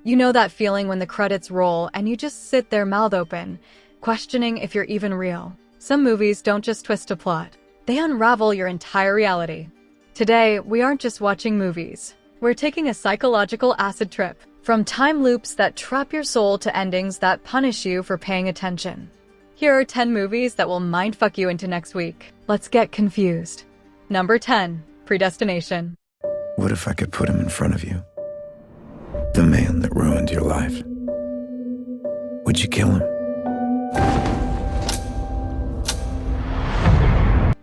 You know that feeling when the credits roll and you just sit there mouth open, questioning if you're even real. Some movies don't just twist a plot. They unravel your entire reality. Today, we aren't just watching movies. We're taking a psychological acid trip, from time loops that trap your soul to endings that punish you for paying attention. Here are 10 movies that will mindfuck you into next week. Let's get confused. Number 10, Predestination. What if I could put him in front of you? The man that ruined your life. Would you kill him?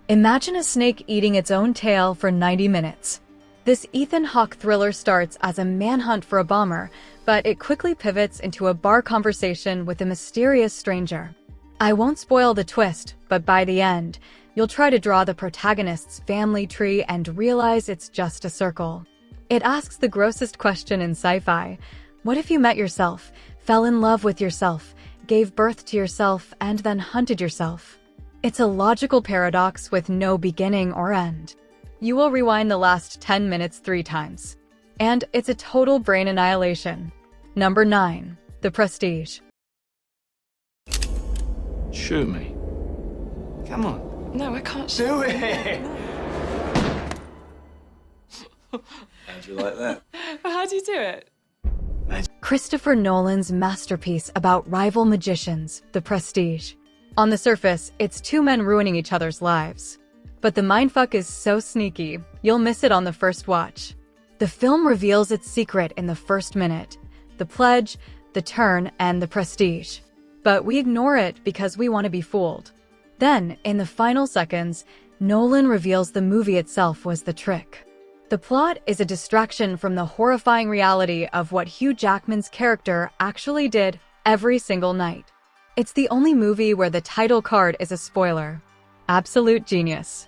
Imagine a snake eating its own tail for 90 minutes. This Ethan Hawke thriller starts as a manhunt for a bomber, but it quickly pivots into a bar conversation with a mysterious stranger. I won't spoil the twist, but by the end, you'll try to draw the protagonist's family tree and realize it's just a circle. It asks the grossest question in sci-fi. What if you met yourself, fell in love with yourself, gave birth to yourself, and then hunted yourself? It's a logical paradox with no beginning or end. You will rewind the last 10 minutes 3 times. And it's a total brain annihilation. Number 9, The Prestige. Shoot me. Come on. No, I can't shoot. Do it! How'd you like that? How do you do it? Christopher Nolan's masterpiece about rival magicians, The Prestige. On the surface, it's 2 men ruining each other's lives. But the mindfuck is so sneaky, you'll miss it on the first watch. The film reveals its secret in the first minute: the pledge, the turn, and the prestige. But we ignore it because we want to be fooled. Then, in the final seconds, Nolan reveals the movie itself was the trick. The plot is a distraction from the horrifying reality of what Hugh Jackman's character actually did every single night. It's the only movie where the title card is a spoiler. Absolute genius.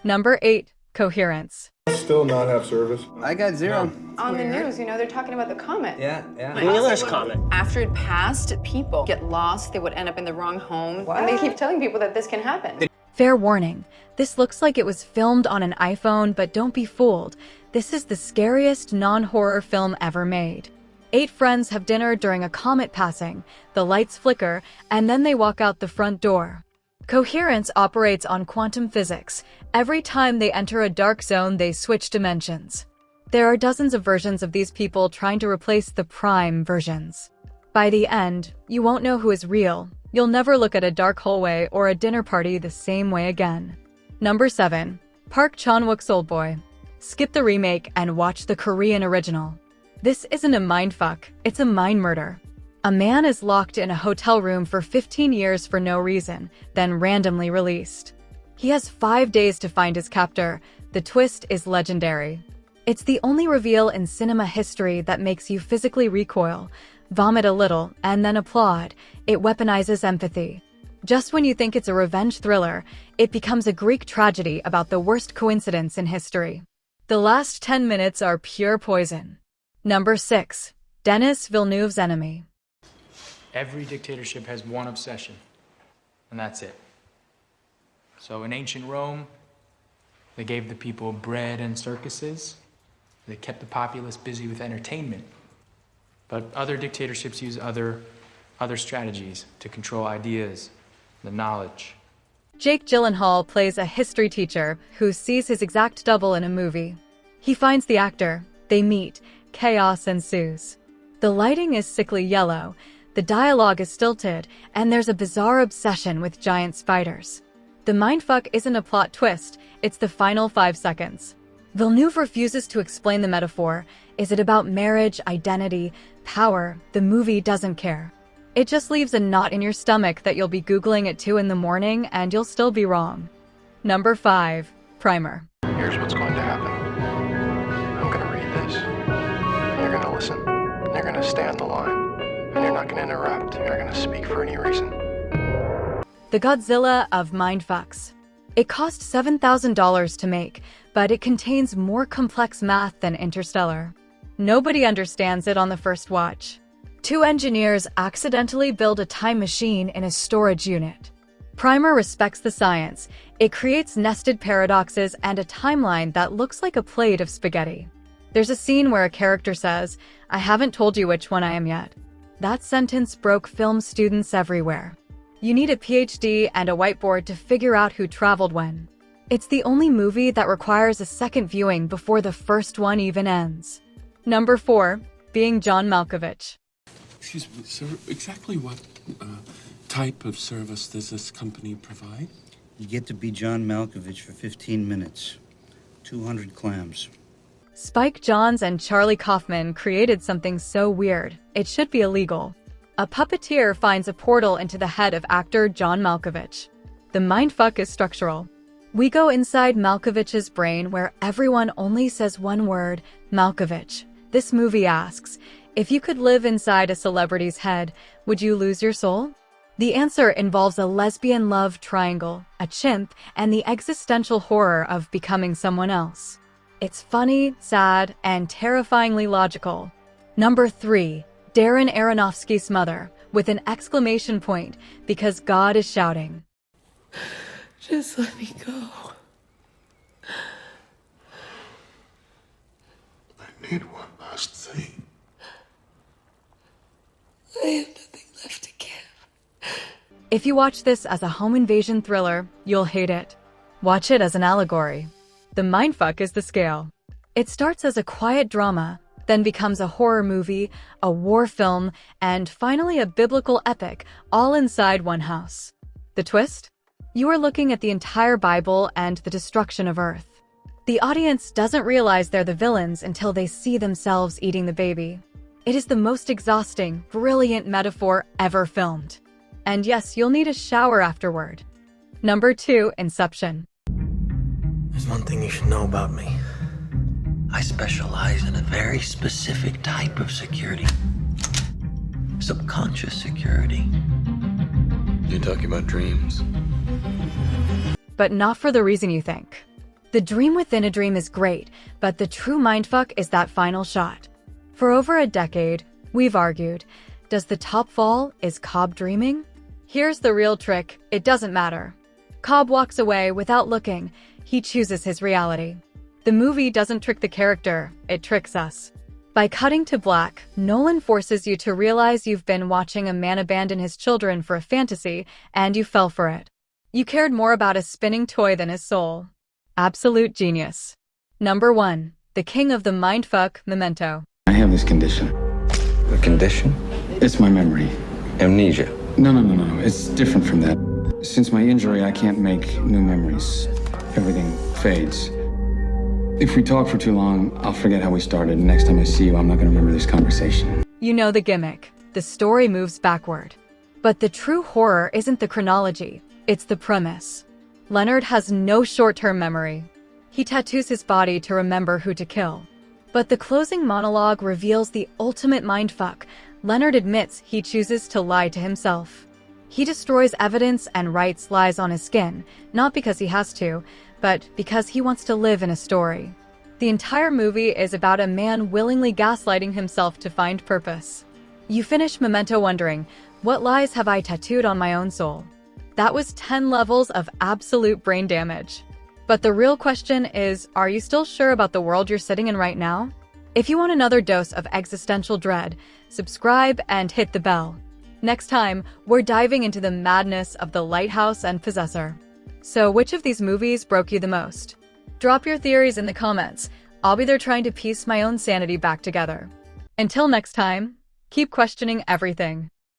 Number 8, Coherence. Still not have service. I got 0. On the news, they're talking about the comet. Yeah. Wheeler's comet. After it passed, people get lost, they would end up in the wrong home. And they keep telling people that this can happen. Fair warning, this looks like it was filmed on an iPhone, but don't be fooled. This is the scariest non-horror film ever made. 8 friends have dinner during a comet passing, the lights flicker, and then they walk out the front door. Coherence operates on quantum physics. Every time they enter a dark zone, they switch dimensions. There are dozens of versions of these people trying to replace the prime versions. By the end, you won't know who is real. You'll never look at a dark hallway or a dinner party the same way again. Number 7, Park Chan-wook's Oldboy. Skip the remake and watch the Korean original. This isn't a mindfuck, it's a mind murder. A man is locked in a hotel room for 15 years for no reason, then randomly released. He has 5 days to find his captor. The twist is legendary. It's the only reveal in cinema history that makes you physically recoil, vomit a little, and then applaud. It weaponizes empathy. Just when you think it's a revenge thriller, it becomes a Greek tragedy about the worst coincidence in history. The last 10 minutes are pure poison. Number 6, Denis Villeneuve's Enemy. Every dictatorship has one obsession, and that's it. So in ancient Rome, they gave the people bread and circuses. They kept the populace busy with entertainment. But other dictatorships use other strategies to control ideas, the knowledge. Jake Gyllenhaal plays a history teacher who sees his exact double in a movie. He finds the actor, they meet, chaos ensues. The lighting is sickly yellow, the dialogue is stilted, and there's a bizarre obsession with giant spiders. The mindfuck isn't a plot twist, it's the final 5 seconds. Villeneuve refuses to explain the metaphor. Is it about marriage, identity, power? The movie doesn't care. It just leaves a knot in your stomach that you'll be Googling at 2 in the morning and you'll still be wrong. Number 5, Primer. Here's what's going to happen. I'm going to read this, and you're going to listen, and you're going to stay on the line, and you're not going to interrupt, you're not going to speak for any reason. The Godzilla of mindfucks. It cost $7,000 to make, but it contains more complex math than Interstellar. Nobody understands it on the first watch. 2 engineers accidentally build a time machine in a storage unit. Primer respects the science. It creates nested paradoxes and a timeline that looks like a plate of spaghetti. There's a scene where a character says, "I haven't told you which one I am yet." That sentence broke film students everywhere. You need a PhD and a whiteboard to figure out who traveled when. It's the only movie that requires a second viewing before the first one even ends. Number 4, being John Malkovich. Excuse me, sir, exactly what type of service does this company provide? You get to be John Malkovich for 15 minutes. 200 clams. Spike Jonze and Charlie Kaufman created something so weird, it should be illegal. A puppeteer finds a portal into the head of actor John Malkovich. The mindfuck is structural. We go inside Malkovich's brain where everyone only says one word, Malkovich. This movie asks, if you could live inside a celebrity's head, would you lose your soul? The answer involves a lesbian love triangle, a chimp, and the existential horror of becoming someone else. It's funny, sad, and terrifyingly logical. Number 3, Darren Aronofsky's Mother, with an exclamation point because God is shouting. Just let me go. I need one last thing. I have nothing left to give. If you watch this as a home invasion thriller, you'll hate it. Watch it as an allegory. The mindfuck is the scale. It starts as a quiet drama, then becomes a horror movie, a war film, and finally a biblical epic, all inside one house. The twist? You are looking at the entire Bible and the destruction of Earth. The audience doesn't realize they're the villains until they see themselves eating the baby. It is the most exhausting, brilliant metaphor ever filmed. And yes, you'll need a shower afterward. Number 2, Inception. There's one thing you should know about me. I specialize in a very specific type of security. Subconscious security. You're talking about dreams? But not for the reason you think. The dream within a dream is great, but the true mindfuck is that final shot. For over a decade, we've argued, does the top fall? Is Cobb dreaming? Here's the real trick, it doesn't matter. Cobb walks away without looking, he chooses his reality. The movie doesn't trick the character, it tricks us. By cutting to black, Nolan forces you to realize you've been watching a man abandon his children for a fantasy, and you fell for it. You cared more about a spinning toy than his soul. Absolute genius. Number 1, the king of the mindfuck, Memento. I have this condition. The condition? It's my memory. Amnesia. No. It's different from that. Since my injury, I can't make new memories. Everything fades. If we talk for too long, I'll forget how we started. Next time I see you, I'm not going to remember this conversation. You know the gimmick. The story moves backward. But the true horror isn't the chronology, it's the premise. Leonard has no short-term memory. He tattoos his body to remember who to kill. But the closing monologue reveals the ultimate mindfuck. Leonard admits he chooses to lie to himself. He destroys evidence and writes lies on his skin, not because he has to, but because he wants to live in a story. The entire movie is about a man willingly gaslighting himself to find purpose. You finish Memento wondering, what lies have I tattooed on my own soul? That was 10 levels of absolute brain damage. But the real question is, are you still sure about the world you're sitting in right now? If you want another dose of existential dread, subscribe and hit the bell. Next time, we're diving into the madness of The Lighthouse and Possessor. So which of these movies broke you the most? Drop your theories in the comments. I'll be there trying to piece my own sanity back together. Until next time, keep questioning everything.